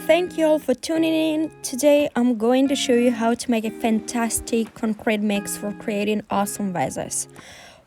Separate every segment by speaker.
Speaker 1: Thank you all for tuning in. Today I'm going to show you how to make a fantastic concrete mix for creating awesome vases.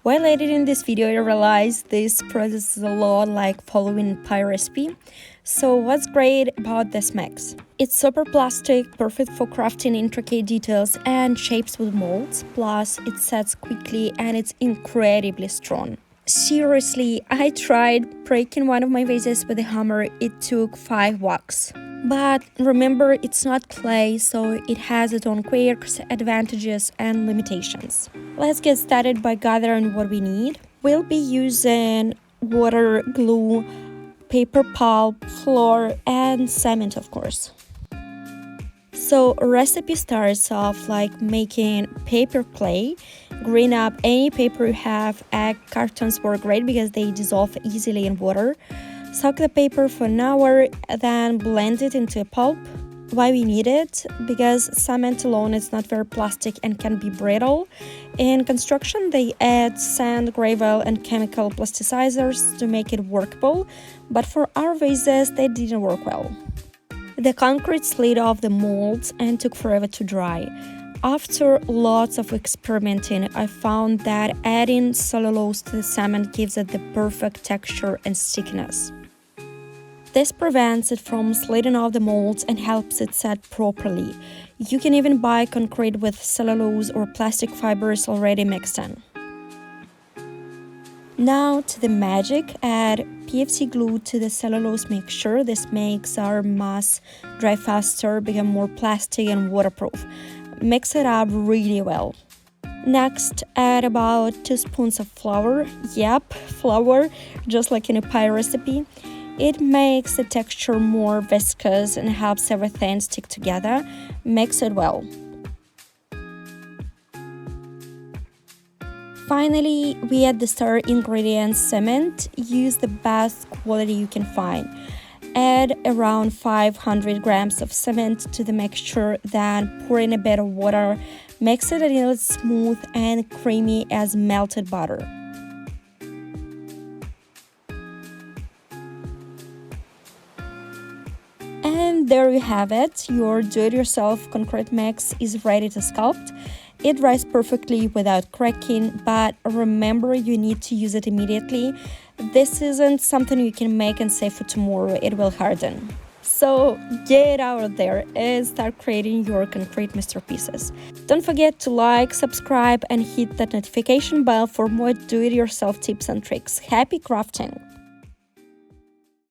Speaker 1: While editing this video, I realized this process is a lot like following pie recipe. So what's great about this mix? It's super plastic, perfect for crafting intricate details and shapes with molds, plus it sets quickly and it's incredibly strong. Seriously, I tried breaking one of my vases with a hammer. It took 5 whacks. But remember, it's not clay, so it has its own quirks, advantages, and limitations. Let's get started by gathering what we need. We'll be using water, glue, paper pulp, flour, and cement, of course. So recipe starts off like making paper clay. Grind up any paper you have. Egg cartons work great because they dissolve easily in water. Soak the paper for an hour, then blend it into a pulp. Why we need it? Because cement alone is not very plastic and can be brittle. In construction, they add sand, gravel, and chemical plasticizers to make it workable, but for our vases, they didn't work well. The concrete slid off the molds and took forever to dry. After lots of experimenting, I found that adding cellulose to the cement gives it the perfect texture and stickiness. This prevents it from sliding off the molds and helps it set properly. You can even buy concrete with cellulose or plastic fibers already mixed in. Now to the magic, add PVC glue to the cellulose mixture. This makes our mass dry faster, become more plastic and waterproof. Mix it up really well. Next, add about 2 spoons of flour. Yep, flour, just like in a pie recipe. It makes the texture more viscous and helps everything stick together. Mix it well. Finally, we add the star ingredient cement. Use the best quality you can find. Add around 500 grams of cement to the mixture, then pour in a bit of water. Mix it until it's smooth and creamy as melted butter. And there you have it. Your do-it-yourself concrete mix is ready to sculpt. It dries perfectly without cracking, but remember, you need to use it immediately. This isn't something you can make and save for tomorrow. It will harden. So get out there and start creating your concrete masterpieces. Don't forget to like, subscribe, and hit that notification bell for more do-it-yourself tips and tricks. Happy crafting!